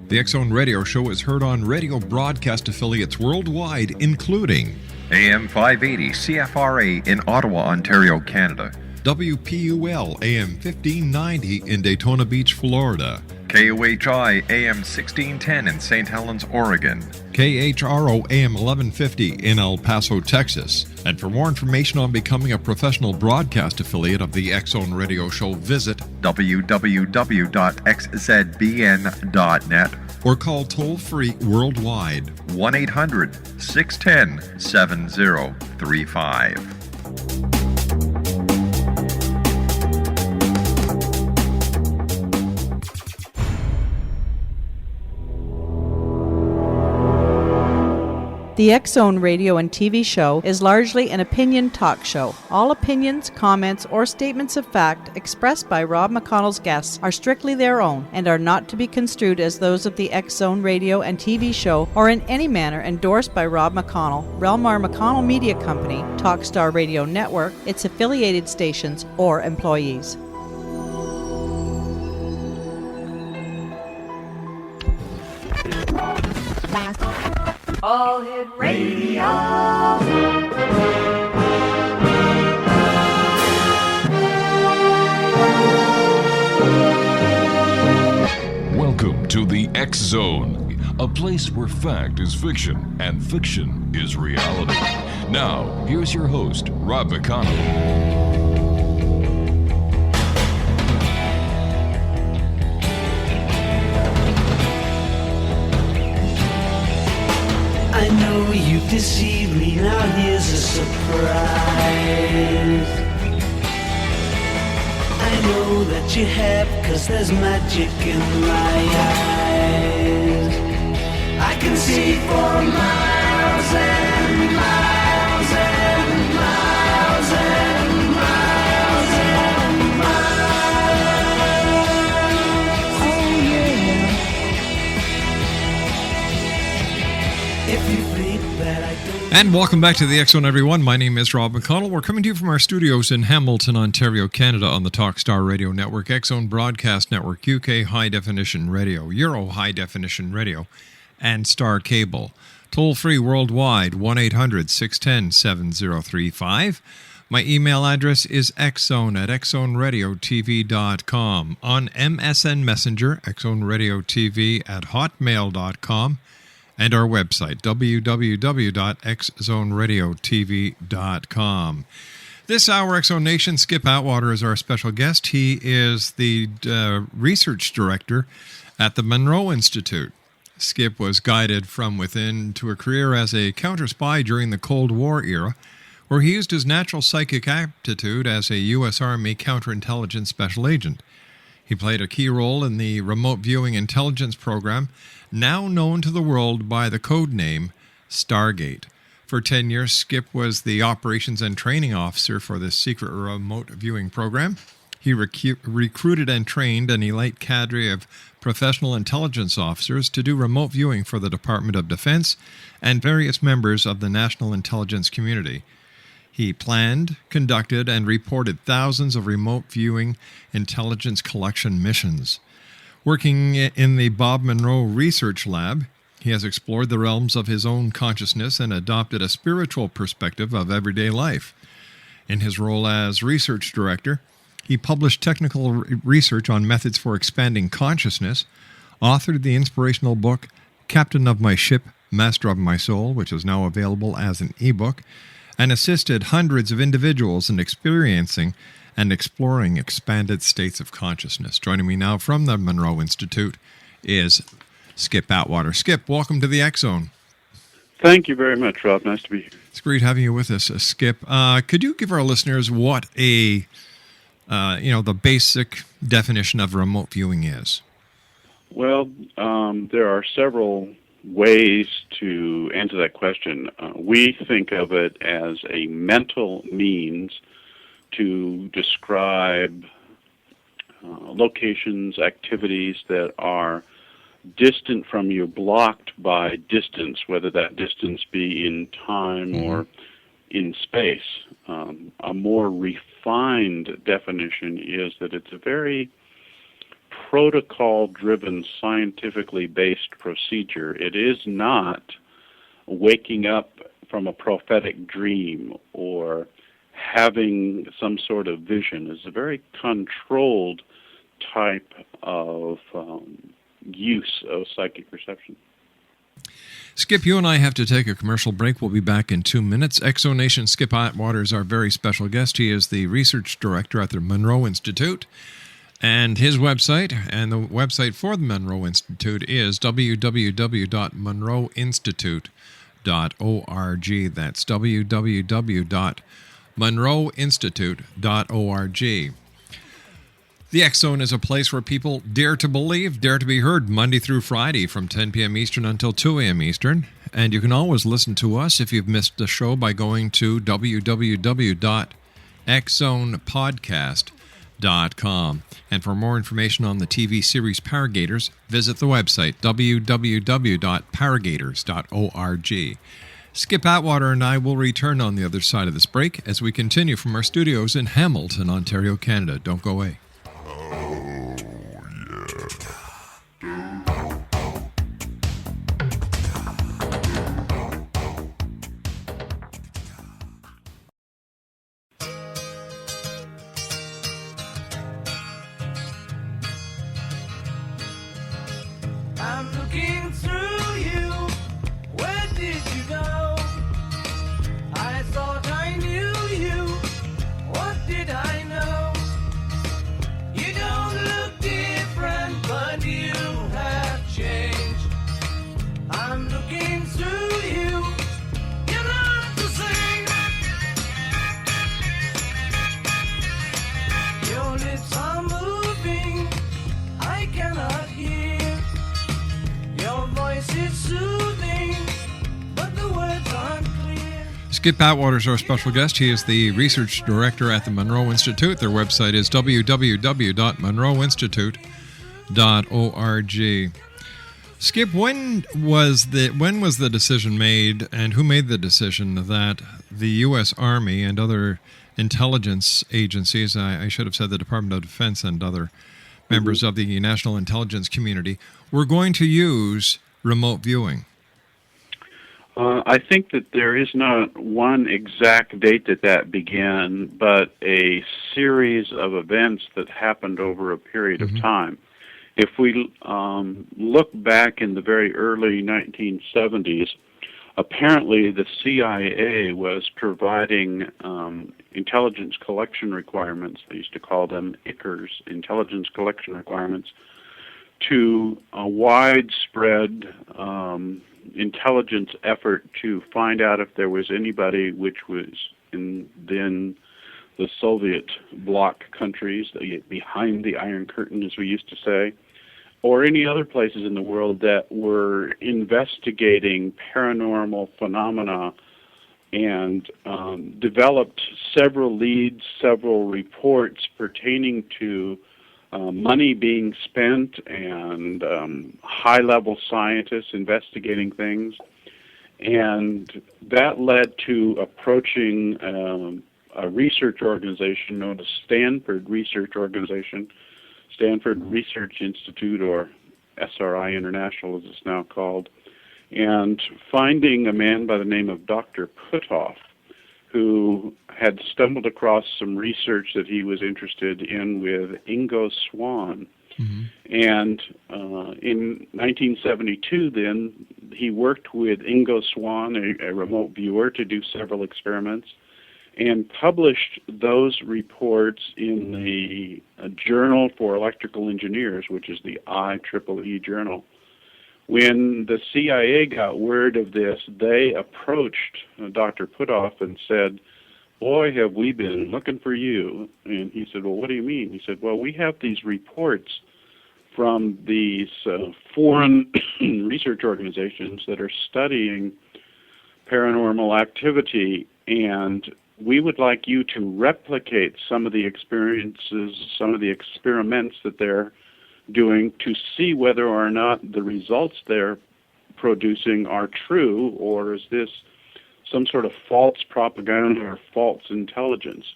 The X Zone Radio Show is heard on radio broadcast affiliates worldwide, including AM 580 CFRA in Ottawa, Ontario, Canada. WPUL AM 1590 in Daytona Beach, Florida. KOHI AM 1610 in St. Helens, Oregon. KHRO AM 1150 in El Paso, Texas. And for more information on becoming a professional broadcast affiliate of the X Zone Radio Show, visit www.xzbn.net or call toll-free worldwide 1-800-610-7035. The X Zone radio and TV show is largely an opinion talk show. All opinions, comments, or statements of fact expressed by Rob McConnell's guests are strictly their own and are not to be construed as those of the X Zone radio and TV show or in any manner endorsed by Rob McConnell, Relmar McConnell Media Company, Talkstar Radio Network, its affiliated stations, or employees. All Hit Radio. Welcome to the X Zone, a place where fact is fiction and fiction is reality. Now, here's your host, Rob McConnell. I know you've deceived me, now here's a surprise. I know that you have, 'cause there's magic in my eyes. I can see for miles and miles and miles and miles and miles. Oh yeah. If you think that I don't... And welcome back to the X Zone, everyone. My name is Rob McConnell. We're coming to you from our studios in Hamilton, Ontario, Canada, on the Talkstar Radio Network, X Zone Broadcast Network, UK High Definition Radio, Euro High Definition Radio, and Star Cable. Toll-free worldwide, 1-800-610-7035. My email address is xzone@xzoneradiotv.com. On MSN Messenger, xzoneradiotv@hotmail.com. And our website, www.xzoneradiotv.com. This hour, X Zone Nation, Skip Atwater is our special guest. He is the research director at the Monroe Institute. Skip was guided from within to a career as a counter-spy during the Cold War era, where he used his natural psychic aptitude as a U.S. Army counterintelligence special agent. He played a key role in the remote viewing intelligence program, now known to the world by the code name Stargate. For 10 years, Skip was the operations and training officer for this secret remote viewing program. He recruited and trained an elite cadre of professional intelligence officers to do remote viewing for the Department of Defense and various members of the national intelligence community. He planned, conducted, and reported thousands of remote viewing intelligence collection missions. Working in the Bob Monroe Research Lab, he has explored the realms of his own consciousness and adopted a spiritual perspective of everyday life. In his role as research director, he published technical research on methods for expanding consciousness, authored the inspirational book Captain of My Ship, Master of My Soul, which is now available as an ebook, and assisted hundreds of individuals in experiencing and exploring expanded states of consciousness. Joining me now from the Monroe Institute is Skip Atwater. Skip, welcome to the X Zone. Thank you very much, Rob. Nice to be here. It's great having you with us, Skip. Could you give our listeners what the basic definition of remote viewing is? Well, there are several ways to answer that question. We think of it as a mental means to describe locations, activities that are distant from you, blocked by distance, whether that distance be in time or in space. A more refined definition is that it's a very protocol-driven, scientifically based procedure. It is not waking up from a prophetic dream or having some sort of vision. It's a very controlled type of use of psychic perception. Skip, you and I have to take a commercial break. We'll be back in 2 minutes. Exonation Skip Atwater is our very special guest. He is the research director at the Monroe Institute. And his website, and the website for the Monroe Institute, is www.monroeinstitute.org. That's www.monroeinstitute.org. The X Zone is a place where people dare to believe, dare to be heard, Monday through Friday from 10 p.m. Eastern until 2 a.m. Eastern. And you can always listen to us if you've missed the show by going to www.xzonepodcast.com. And for more information on the TV series Paragators, visit the website www.paragators.org. Skip Atwater and I will return on the other side of this break as we continue from our studios in Hamilton, Ontario, Canada. Don't go away. I'm looking through you. Where did you go? I thought I knew you. What did I know? You don't look different, but you have changed. I'm looking through you. You're not the same. Your lips are moving. I cannot hear. Your voice is soothing, but the words aren't clear. Skip Atwater is our special guest. He is the research director at the Monroe Institute. Their website is www.monroeinstitute.org. Skip, when was the decision made, and who made the decision that the U.S. Army and other intelligence agencies, I should have said the Department of Defense and other members of the national intelligence community, were going to use remote viewing? I think that there is not one exact date that began, but a series of events that happened over a period of time. If we look back in the very early 1970s, apparently the CIA was providing intelligence collection requirements. They used to call them ICRs, intelligence collection requirements, to a widespread intelligence effort to find out if there was anybody which was in then the Soviet bloc countries, behind the Iron Curtain, as we used to say, or any other places in the world that were investigating paranormal phenomena, and developed several leads, several reports pertaining to money being spent and high-level scientists investigating things. And that led to approaching a research organization known as Stanford Research Organization, Stanford Research Institute, or SRI International as it's now called, and finding a man by the name of Dr. Puthoff, who had stumbled across some research that he was interested in with Ingo Swann. And in 1972, then, he worked with Ingo Swann, a remote viewer, to do several experiments, and published those reports in the Journal for Electrical Engineers, which is the IEEE journal. When the CIA got word of this, they approached Dr. Puthoff and said, "Boy, have we been looking for you." And he said, "Well, what do you mean?" He said, "Well, we have these reports from these foreign research organizations that are studying paranormal activity, and we would like you to replicate some of the experiences, some of the experiments that they're doing to see whether or not the results they're producing are true, or is this some sort of false propaganda or false intelligence."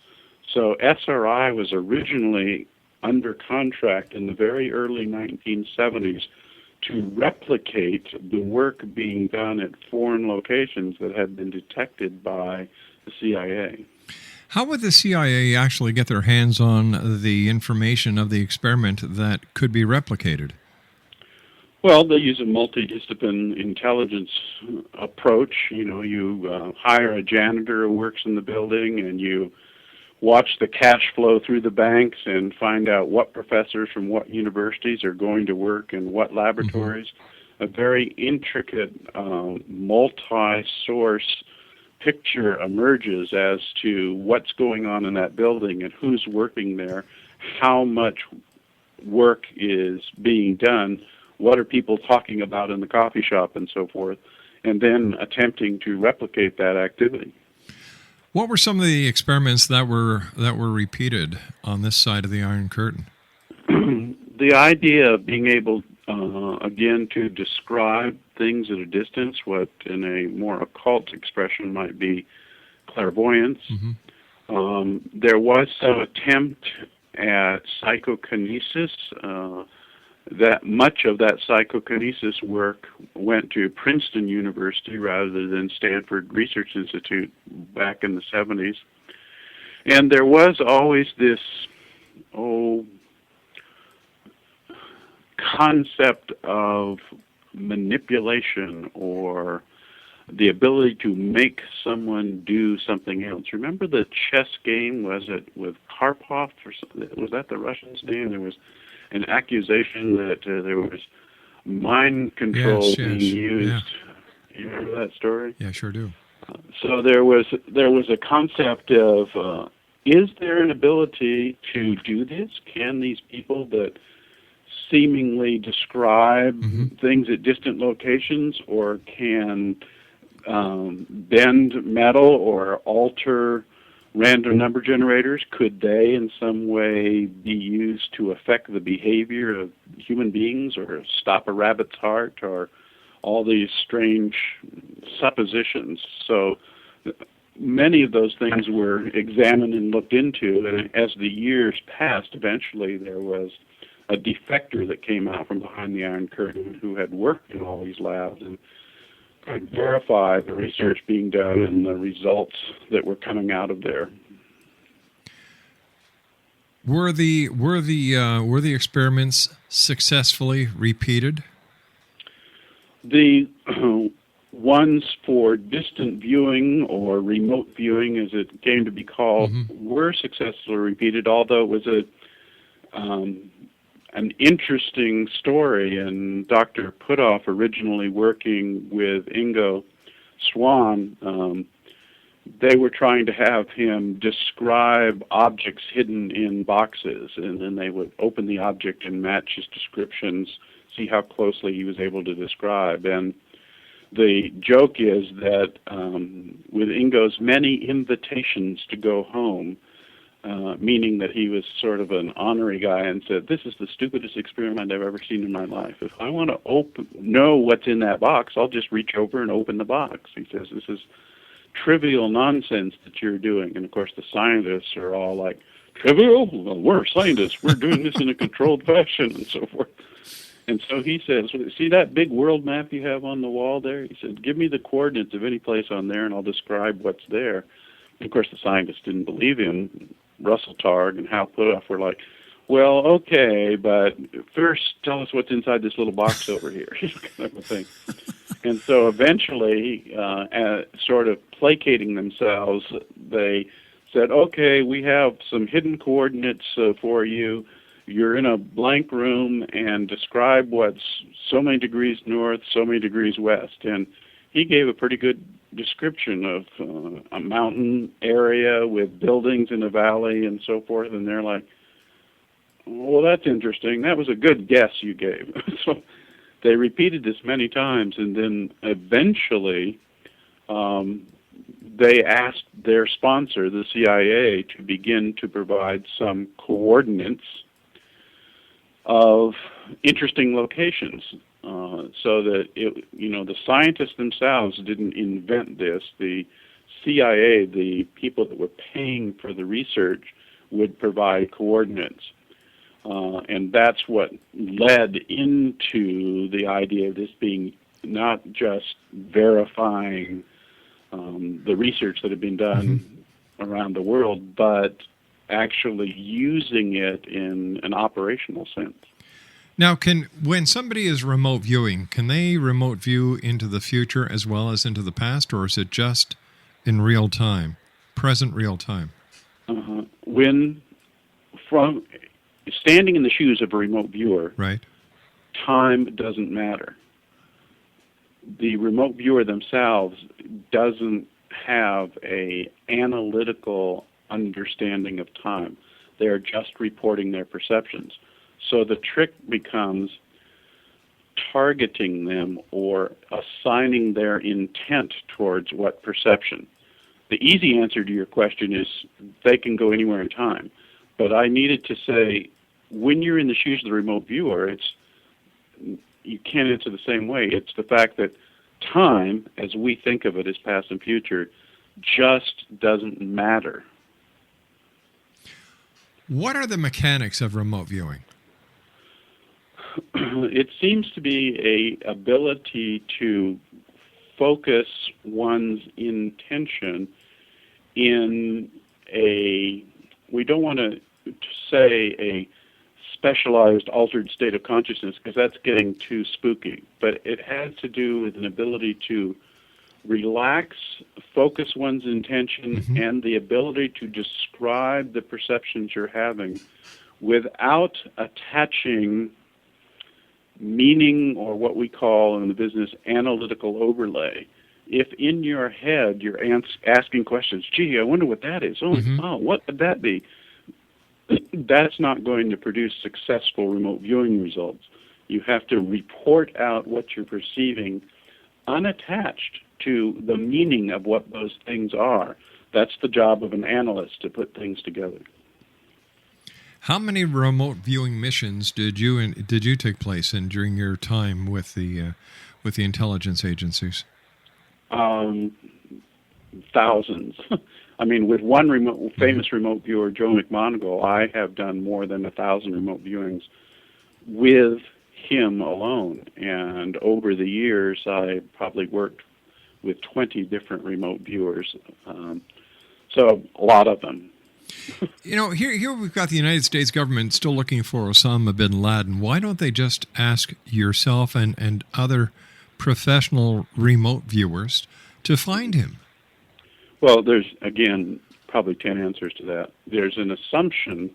So SRI was originally under contract in the very early 1970s to replicate the work being done at foreign locations that had been detected by the CIA. How would the CIA actually get their hands on the information of the experiment that could be replicated? Well, they use a multidiscipline intelligence approach. You hire a janitor who works in the building, and you watch the cash flow through the banks and find out what professors from what universities are going to work in what laboratories. Mm-hmm. A very intricate, multi-source picture emerges as to what's going on in that building and who's working there, how much work is being done, what are people talking about in the coffee shop, and so forth, and then attempting to replicate that activity. What were some of the experiments that were repeated on this side of the Iron Curtain? The idea of being able, again, to describe things at a distance, what in a more occult expression might be clairvoyance. Mm-hmm. There was some attempt at psychokinesis. That much of that psychokinesis work went to Princeton University rather than Stanford Research Institute back in the 70s. And there was always this, concept of manipulation or the ability to make someone do something else. Remember the chess game, was it with Karpov, or something? Was that the Russian's name? There was an accusation that there was mind control being used. Yeah. You remember that story? Yeah, sure do. So there was a concept of, is there an ability to do this? Can these people that seemingly describe mm-hmm. things at distant locations or can bend metal or alter random number generators, could they in some way be used to affect the behavior of human beings or stop a rabbit's heart, or all these strange suppositions? So many of those things were examined and looked into, and as the years passed, eventually there was a defector that came out from behind the Iron Curtain who had worked in all these labs and could verify the research being done and the results that were coming out of there. Were the experiments successfully repeated? The ones for distant viewing or remote viewing, as it came to be called, mm-hmm. were successfully repeated, although it was an interesting story, and Dr. Puthoff, originally working with Ingo Swann, they were trying to have him describe objects hidden in boxes, and then they would open the object and match his descriptions, see how closely he was able to describe. And the joke is that with Ingo's many invitations to go home, meaning that he was sort of an honorary guy and said, this is the stupidest experiment I've ever seen in my life. If I want to know what's in that box, I'll just reach over and open the box. He says, this is trivial nonsense that you're doing. And of course the scientists are all like, trivial? Well, we're scientists. We're doing this in a controlled fashion and so forth. And so he says, see that big world map you have on the wall there? He said, give me the coordinates of any place on there and I'll describe what's there. And of course the scientists didn't believe him. Russell Targ and Hal Puthoff were like, well, okay, but first tell us what's inside this little box over here, kind of a thing. And so eventually, sort of placating themselves, they said, okay, we have some hidden coordinates for you. You're in a blank room and describe what's so many degrees north, so many degrees west. And he gave a pretty good description of a mountain area with buildings in a valley and so forth, and they're like, well, that's interesting. That was a good guess you gave. So they repeated this many times, and then eventually they asked their sponsor, the CIA, to begin to provide some coordinates of interesting locations. So that the scientists themselves didn't invent this. The CIA, the people that were paying for the research, would provide coordinates. And that's what led into the idea of this being not just verifying the research that had been done around the world, but actually using it in an operational sense. Now, when somebody is remote viewing, can they remote view into the future as well as into the past, or is it just in real time, present real time? When from standing in the shoes of a remote viewer, Right. time doesn't matter. The remote viewer themselves doesn't have a analytical understanding of time. They are just reporting their perceptions. So the trick becomes targeting them or assigning their intent towards what perception. The easy answer to your question is they can go anywhere in time. But I needed to say, when you're in the shoes of the remote viewer, you can't answer the same way. It's the fact that time, as we think of it as past and future, just doesn't matter. What are the mechanics of remote viewing? It seems to be a ability to focus one's intention in we don't want to say a specialized altered state of consciousness because that's getting too spooky, but it has to do with an ability to relax, focus one's intention, and the ability to describe the perceptions you're having without attaching meaning, or what we call in the business analytical overlay. If in your head you're asking questions, gee, I wonder what that is. Oh, what would that be? That's not going to produce successful remote viewing results. You have to report out what you're perceiving unattached to the meaning of what those things are. That's the job of an analyst, to put things together. How many remote viewing missions did you take place in during your time with the intelligence agencies? Thousands. I mean, with one famous remote viewer, Joe McMoneagle, I have done more than 1,000 remote viewings with him alone. And over the years, I probably worked with 20 different remote viewers. So a lot of them. You know, here we've got the United States government still looking for Osama bin Laden. Why don't they just ask yourself and other professional remote viewers to find him? Well, there's, again, probably 10 answers to that. There's an assumption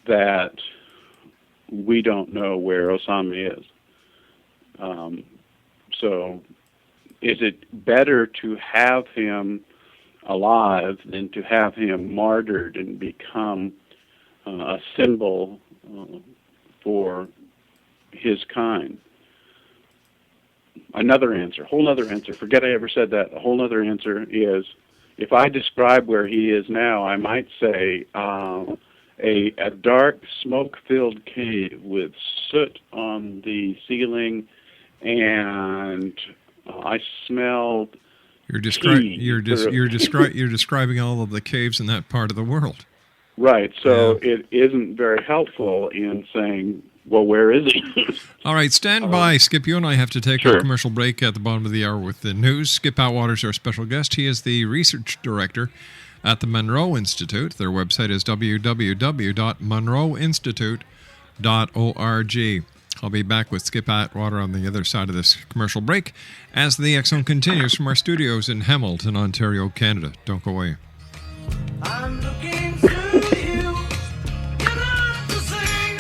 that we don't know where Osama is. So is it better to have him alive than to have him martyred and become a symbol for his kind? Another answer, whole other answer, forget I ever said that, a whole other answer is, if I describe where he is now, I might say a dark, smoke-filled cave with soot on the ceiling, and I smelled You're describing all of the caves in that part of the world. Right. So it isn't very helpful in saying, well, where is he? All right, stand by. Skip, you and I have to take Sure. our commercial break at the bottom of the hour with the news. Skip Atwater is our special guest. He is the research director at the Monroe Institute. Their website is www.monroeinstitute.org. I'll be back with Skip Atwater on the other side of this commercial break as the X-Zone continues from our studios in Hamilton, Ontario, Canada. Don't go away. I'm looking through you. You love to sing.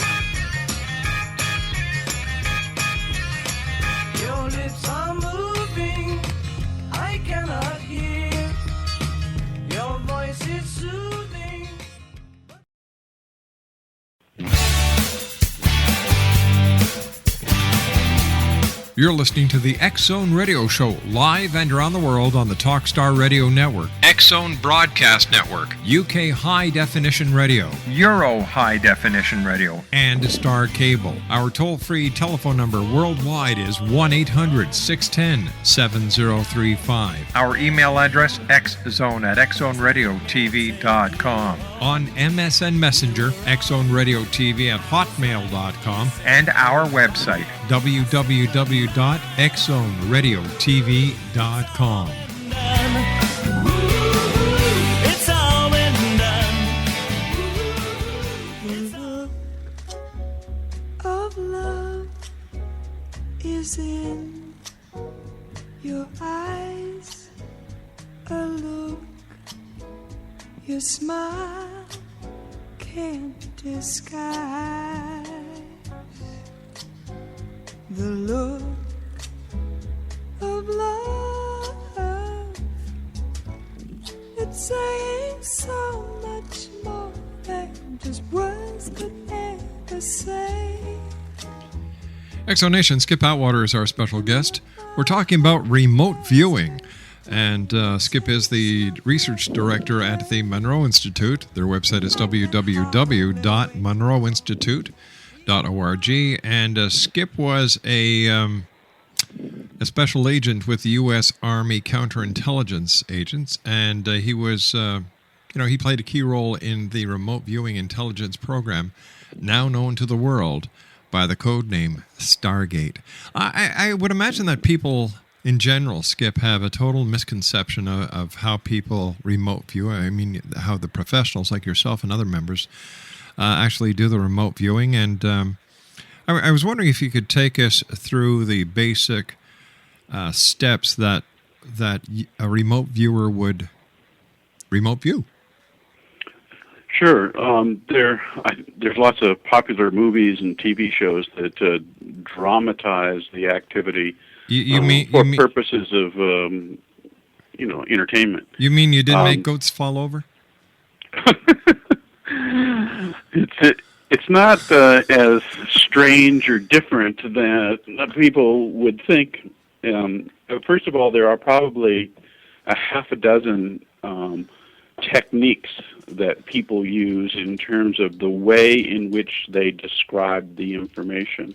Your lips are moving. I cannot hear. Your voice is soothing. You're listening to the X Zone Radio Show, live and around the world on the Talkstar Radio Network, X Zone Broadcast Network, UK High Definition Radio, Euro High Definition Radio, and Star Cable. Our toll-free telephone number worldwide is 1-800-610-7035. Our email address, xzone@xzoneradiotv.com. On MSN Messenger, xzoneradiotv@hotmail.com, And our website, www.xzoneradiotv.com. It's all been done. The look of love is in your eyes. A look your smile can't disguise. The look of love, it's saying so much more than just words could ever say. Exonation, Skip Atwater is our special guest. We're talking about remote viewing. And Skip is the research director at the Monroe Institute. Their website is www.monroeinstitute.org. And Skip was a special agent with the U.S. Army counterintelligence agents, and he was, he played a key role in the remote viewing intelligence program, now known to the world by the code name Stargate. I would imagine that people in general, Skip, have a total misconception of how people remote view. I mean, how the professionals like yourself and other members actually do the remote viewing. And I was wondering if you could take us through the basic steps that a remote viewer would remote view. Sure. There's lots of popular movies and TV shows that dramatize the activity for purposes of entertainment. You mean you didn't make goats fall over? It's not as strange or different that people would think. First of all, there are probably a half a dozen techniques that people use in terms of the way in which they describe the information,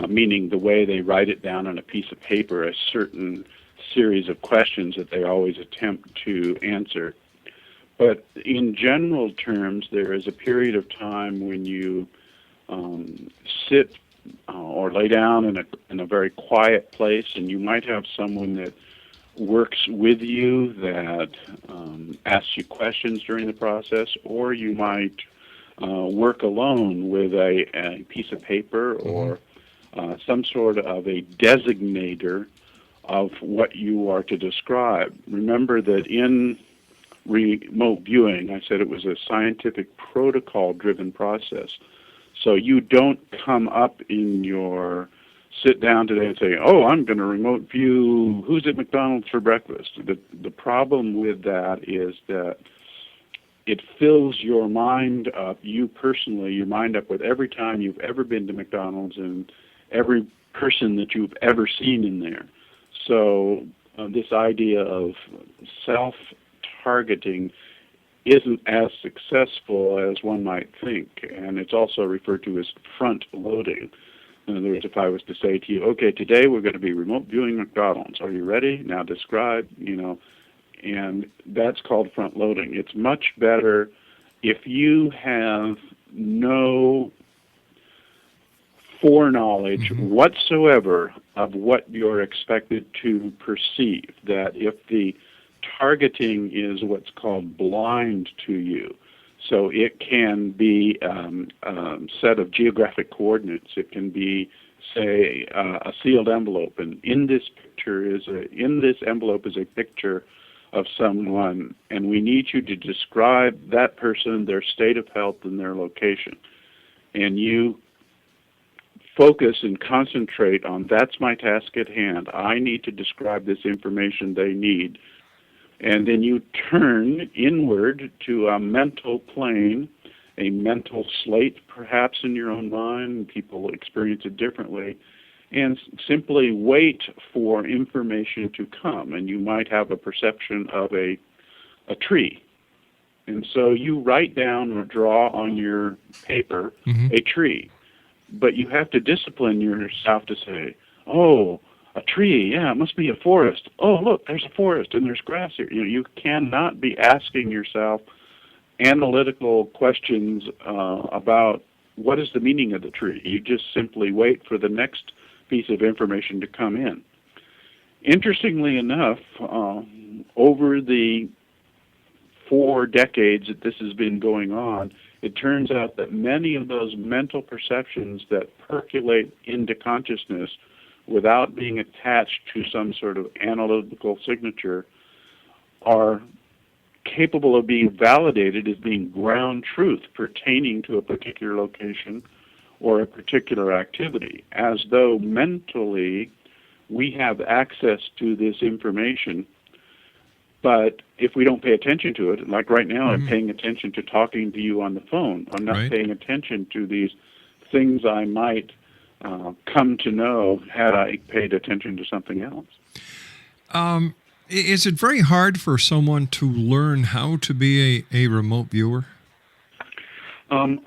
meaning the way they write it down on a piece of paper, a certain series of questions that they always attempt to answer. But in general terms, there is a period of time when you sit or lay down in a very quiet place, and you might have someone that works with you that asks you questions during the process, or you might work alone with a piece of paper or some sort of a designator of what you are to describe. Remember that in remote viewing, I said it was a scientific protocol-driven process. So you don't come up in your sit down today and say, oh, I'm going to remote view who's at McDonald's for breakfast. The problem with that is that it fills your mind up, you personally, your mind up with every time you've ever been to McDonald's and every person that you've ever seen in there. So this idea of self-targeting isn't as successful as one might think, and it's also referred to as front-loading. In other words, if I was to say to you, okay, today we're going to be remote viewing McDonald's. Are you ready? Now describe, and that's called front-loading. It's much better if you have no foreknowledge whatsoever of what you're expected to perceive, that if the targeting is what's called blind to you. So it can be a set of geographic coordinates. It can be, say, a sealed envelope, and in this envelope is a picture of someone, and we need you to describe that person, their state of health, and their location. And you focus and concentrate on, that's my task at hand. I need to describe this information they need. And then you turn inward to a mental plane, a mental slate perhaps in your own mind. People experience it differently. and simply wait for information to come. And you might have a perception of a tree. And so you write down or draw on your paper a tree. But you have to discipline yourself to say, oh, a tree, yeah, it must be a forest. Oh, look, there's a forest and there's grass here. You cannot be asking yourself analytical questions about what is the meaning of the tree. You just simply wait for the next piece of information to come in. Interestingly enough, over the 4 decades that this has been going on, it turns out that many of those mental perceptions that percolate into consciousness without being attached to some sort of analytical signature are capable of being validated as being ground truth pertaining to a particular location or a particular activity, as though mentally we have access to this information. But if we don't pay attention to it, like right now I'm paying attention to talking to you on the phone, I'm not paying attention to these things I might come to know had I paid attention to something else. Is it very hard for someone to learn how to be a remote viewer? I've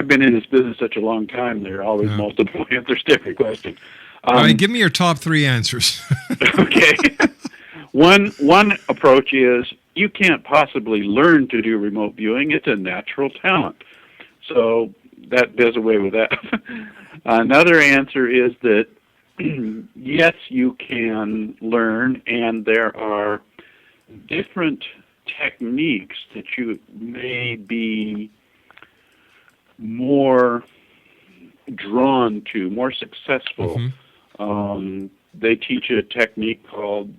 been in this business such a long time, there are always multiple answers to every question. All right, give me your top 3 answers. Okay. One approach is you can't possibly learn to do remote viewing. It's a natural talent. So that does away with that. Another answer is that yes, you can learn, and there are different techniques that you may be more drawn to, more successful. They teach a technique called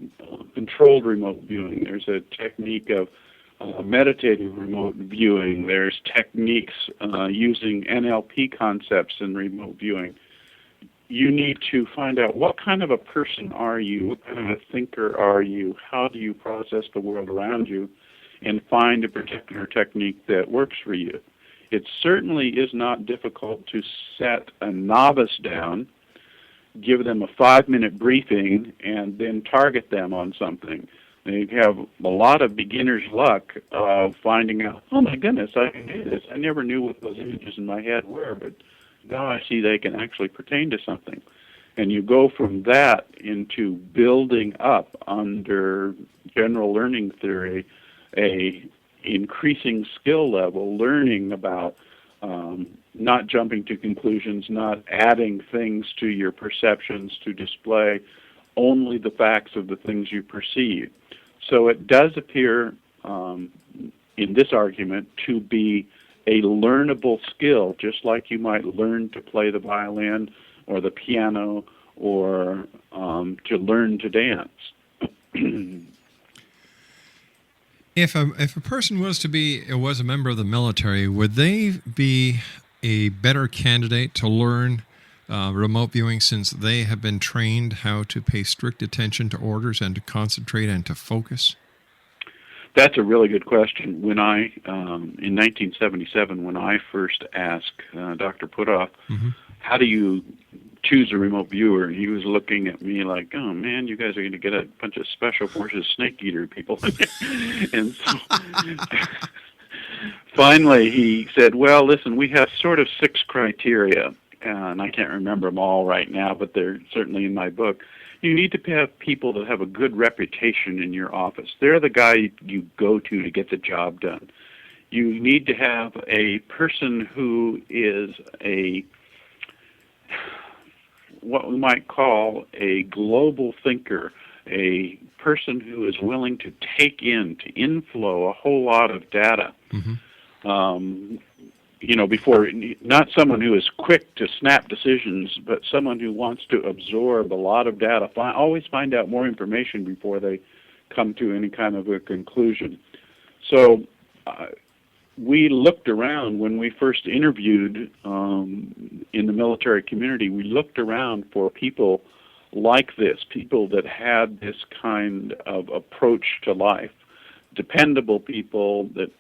controlled remote viewing. There's a technique of meditative remote viewing. There's techniques using NLP concepts in remote viewing. You need to find out what kind of a person are you, what kind of a thinker are you, how do you process the world around you, and find a particular technique that works for you. It certainly is not difficult to set a novice down, give them a 5-minute briefing, and then target them on something. They have a lot of beginner's luck of finding out, oh my goodness, I can do this. I never knew what those images in my head were, but now I see they can actually pertain to something. And you go from that into building up under general learning theory a increasing skill level, learning about not jumping to conclusions, not adding things to your perceptions to display only the facts of the things you perceive. So it does appear in this argument to be a learnable skill, just like you might learn to play the violin or the piano or to learn to dance. If a person was a member of the military, would they be a better candidate to learn remote viewing since they have been trained how to pay strict attention to orders and to concentrate and to focus? That's a really good question. When in 1977, when I first asked Dr. Putoff, how do you choose a remote viewer, and he was looking at me like, oh man, you guys are going to get a bunch of special forces snake eater people. And so finally he said, well, listen, we have sort of 6 criteria, and I can't remember them all right now, but they're certainly in my book. You need to have people that have a good reputation in your office. They're the guy you go to get the job done. You need to have a person who is what we might call a global thinker, a person who is willing to take in, to inflow a whole lot of data. Before, not someone who is quick to snap decisions, but someone who wants to absorb a lot of data, always find out more information before they come to any kind of a conclusion. So we looked around when we first interviewed in the military community. We looked around for people like this, people that had this kind of approach to life, dependable people that,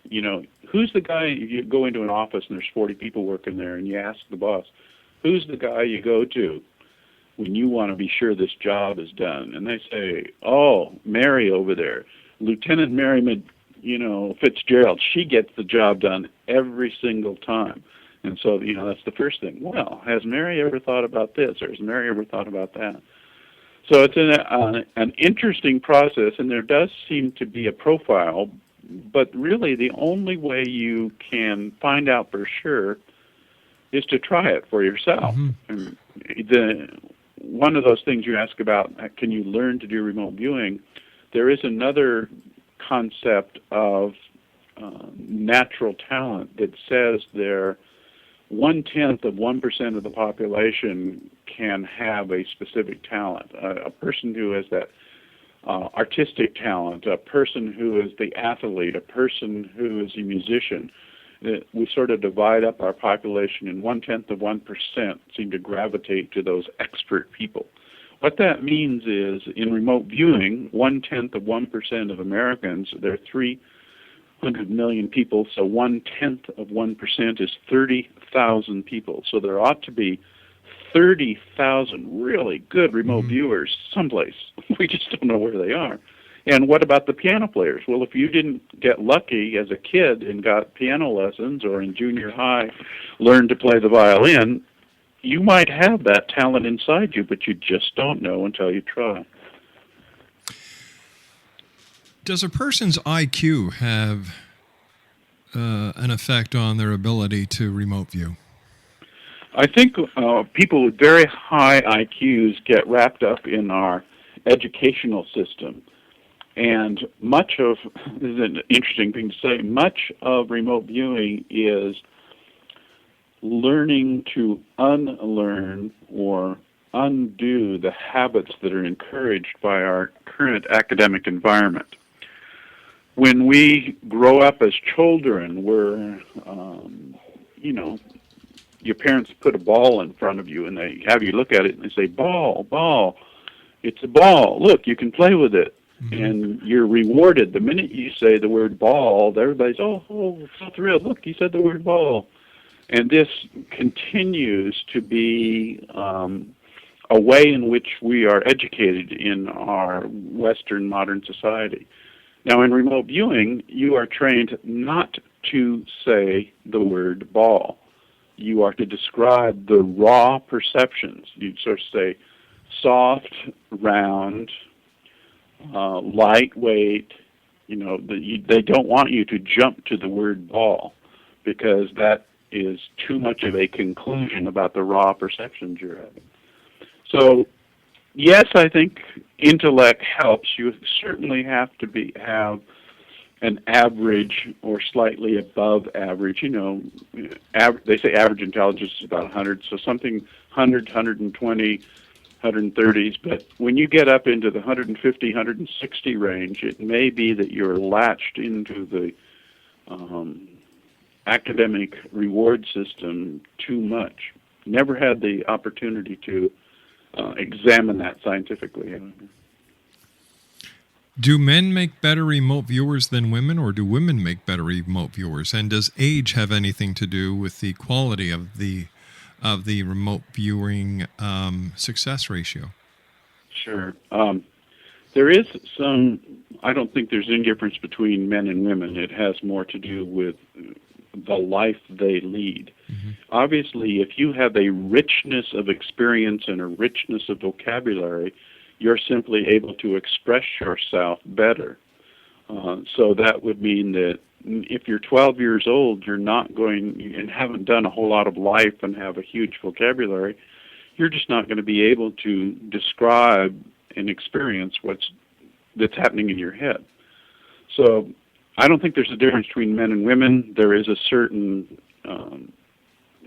who's the guy, you go into an office and there's 40 people working there and you ask the boss, who's the guy you go to when you want to be sure this job is done? And they say, oh, Mary over there, Lieutenant Mary Fitzgerald, she gets the job done every single time. And so, that's the first thing. Well, has Mary ever thought about this, or has Mary ever thought about that? So it's an interesting process, and there does seem to be a profile, but really the only way you can find out for sure is to try it for yourself. And one of those things you ask about, can you learn to do remote viewing? There is another concept of natural talent that says 0.1% of the population can have a specific talent. A person who has that artistic talent, a person who is the athlete, a person who is a musician. We sort of divide up our population, and 0.1% seem to gravitate to those expert people. What that means is, in remote viewing, 0.1% of Americans, there are 300 million people, so 0.1% is 30,000 people. So there ought to be 30,000 really good remote viewers someplace. We just don't know where they are. And what about the piano players? Well, if you didn't get lucky as a kid and got piano lessons, or in junior high learned to play the violin, you might have that talent inside you, but you just don't know until you try. Does a person's IQ have an effect on their ability to remote view? I think people with very high IQs get wrapped up in our educational system. And much of, this is an interesting thing to say, much of remote viewing is learning to unlearn or undo the habits that are encouraged by our current academic environment. When we grow up as children, we're, your parents put a ball in front of you and they have you look at it and they say, ball, ball. It's a ball. Look, you can play with it. And you're rewarded. The minute you say the word ball, everybody's, oh, so thrilled. Look, he said the word ball. And this continues to be a way in which we are educated in our Western modern society. Now, in remote viewing, you are trained not to say the word ball. You are to describe the raw perceptions. You sort of say soft, round, lightweight. They don't want you to jump to the word ball, because that is too much of a conclusion about the raw perceptions you're having. So, yes, I think intellect helps. You certainly have to have an average or slightly above average. They say average intelligence is about 100, so something 100, 120, 130s, but when you get up into the 150, 160 range, it may be that you're latched into the academic reward system too much. Never had the opportunity to examine that scientifically. Do men make better remote viewers than women, or do women make better remote viewers? And does age have anything to do with the quality of the remote viewing success ratio? Sure. There is some, I don't think there's any difference between men and women. It has more to do with the life they lead. Obviously, if you have a richness of experience and a richness of vocabulary, you're simply able to express yourself better. So that would mean that if you're 12 years old, you're not going and haven't done a whole lot of life and have a huge vocabulary, you're just not going to be able to describe and experience that's happening in your head. So I don't think there's a difference between men and women. There is a certain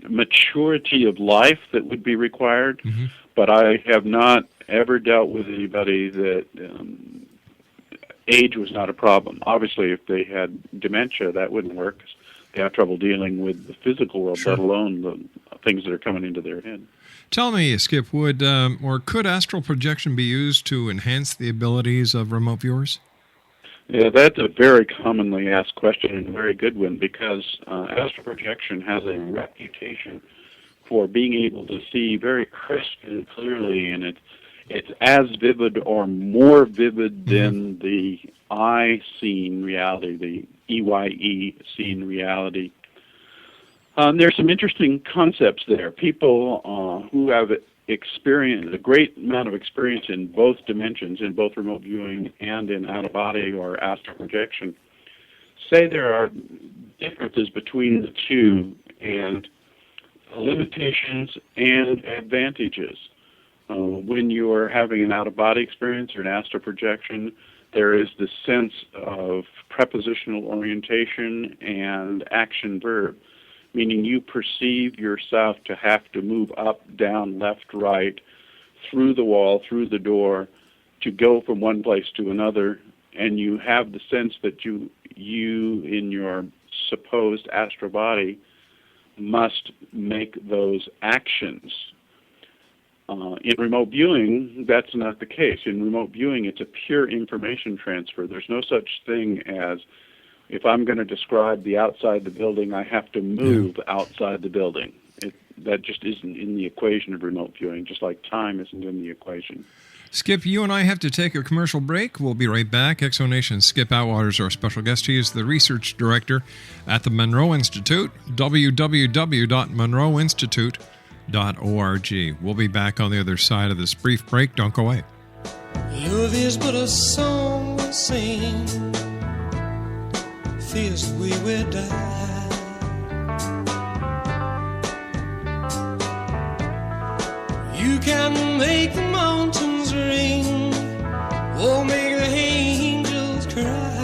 maturity of life that would be required, but I have not ever dealt with anybody that age was not a problem. Obviously, if they had dementia, that wouldn't work. They have trouble dealing with the physical world, let alone the things that are coming into their head. Tell me, Skip, would or could astral projection be used to enhance the abilities of remote viewers? Yeah, that's a very commonly asked question and a very good one, because astral projection has a reputation for being able to see very crisp and clearly, and it's as vivid or more vivid than the eye seen reality, the EYE seen reality. There's some interesting concepts there. People who have experienced a great amount of experience in both dimensions, in both remote viewing and in out-of-body or astral projection, say there are differences between the two and limitations and advantages. When you are having an out-of-body experience or an astral projection, there is the sense of prepositional orientation and action-verb, meaning you perceive yourself to have to move up, down, left, right, through the wall, through the door, to go from one place to another, and you have the sense that you in your supposed astral body must make those actions. In remote viewing, that's not the case. In remote viewing, it's a pure information transfer. There's no such thing as, if I'm going to describe the outside the building, I have to move outside the building. That just isn't in the equation of remote viewing, just like time isn't in the equation. Skip, you and I have to take a commercial break. We'll be right back. Exonation Skip Atwater is our special guest. He is the research director at the Monroe Institute, www.monroeinstitute.org. We'll be back on the other side of this brief break. Don't go away. Love is but a song we sing, feels we will die. You can make the mountains ring, or make the angels cry.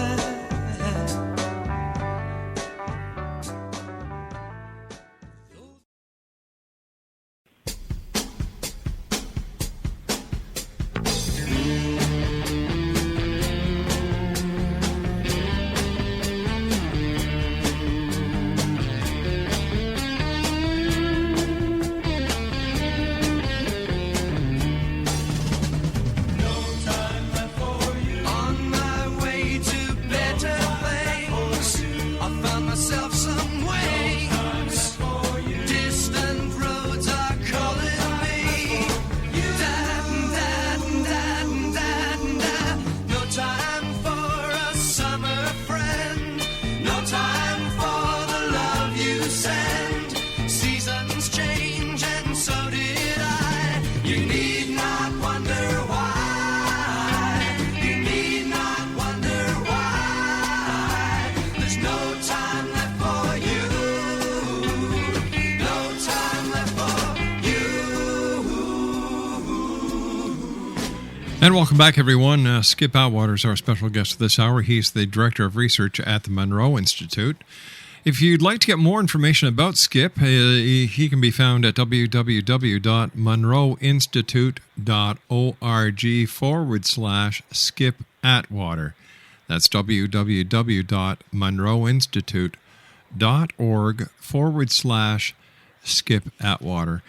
And welcome back, everyone. Skip Atwater is our special guest this hour. He's the Director of Research at the Monroe Institute. If you'd like to get more information about Skip, he can be found at www.monroeinstitute.org/Skip Atwater. That's www.monroeinstitute.org/Skip Atwater.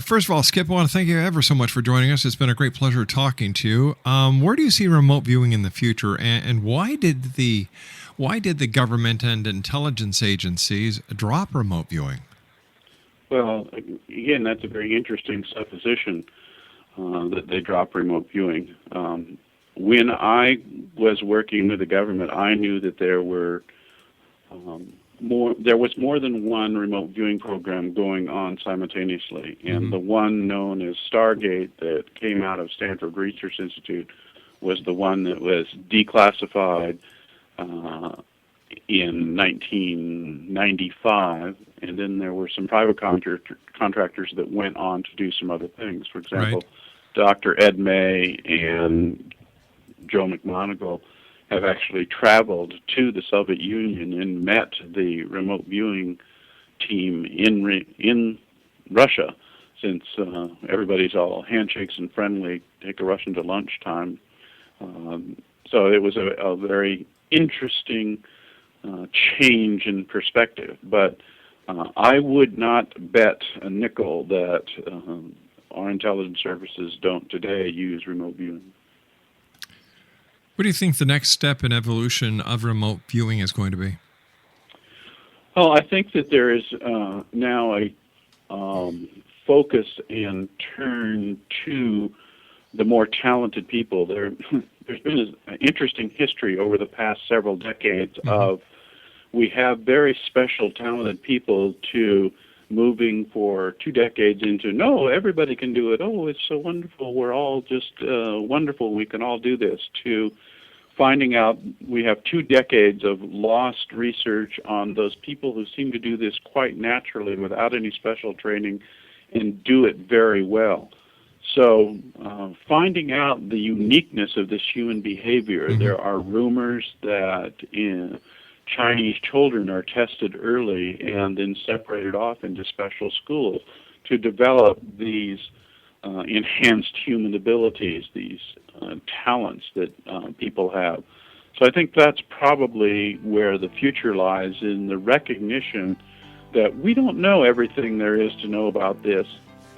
First of all, Skip, I want to thank you ever so much for joining us. It's been a great pleasure talking to you. Where do you see remote viewing in the future, and why did the government and intelligence agencies drop remote viewing? Well, again, that's a very interesting supposition that they drop remote viewing. When I was working with the government, I knew that there was more than one remote viewing program going on simultaneously, and the one known as Stargate that came out of Stanford Research Institute was the one that was declassified in 1995, and then there were some private contractors that went on to do some other things. For example, Dr. Ed May and Joe McMoneagle have actually traveled to the Soviet Union and met the remote viewing team in Russia, since everybody's all handshakes and friendly, take a Russian to lunchtime. So it was a very interesting change in perspective. But I would not bet a nickel that our intelligence services don't today use remote viewing. What do you think the next step in evolution of remote viewing is going to be? Well, I think that there is now focus and turn to the more talented people. There's been an interesting history over the past several decades of we have very special talented people to moving for 2 decades into, no, everybody can do it. Oh, it's so wonderful. We're all just wonderful. We can all do this. To finding out we have 2 decades of lost research on those people who seem to do this quite naturally without any special training and do it very well. So finding out the uniqueness of this human behavior, there are rumors that Chinese children are tested early and then separated off into special schools to develop these enhanced human abilities, these talents that people have. So I think that's probably where the future lies, in the recognition that we don't know everything there is to know about this,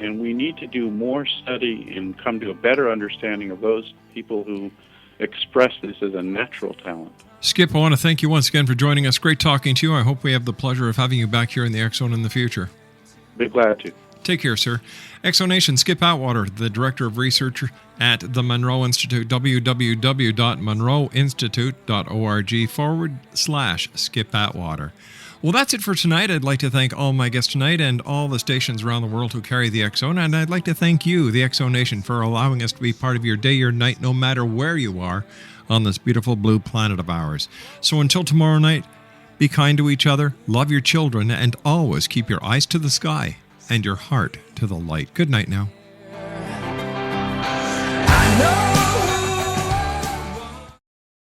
and we need to do more study and come to a better understanding of those people who express this as a natural talent. Skip, I want to thank you once again for joining us. Great talking to you. I hope we have the pleasure of having you back here in the X Zone in the future. Be glad to. Take care, sir. Exonation, Skip Atwater, the Director of Research at the Monroe Institute, www.monroeinstitute.org/Skip Atwater. Well, that's it for tonight. I'd like to thank all my guests tonight and all the stations around the world who carry the X Zone. And I'd like to thank you, the X Zone Nation, for allowing us to be part of your day or night, no matter where you are on this beautiful blue planet of ours. So until tomorrow night, be kind to each other, love your children, and always keep your eyes to the sky and your heart to the light. Good night now. I know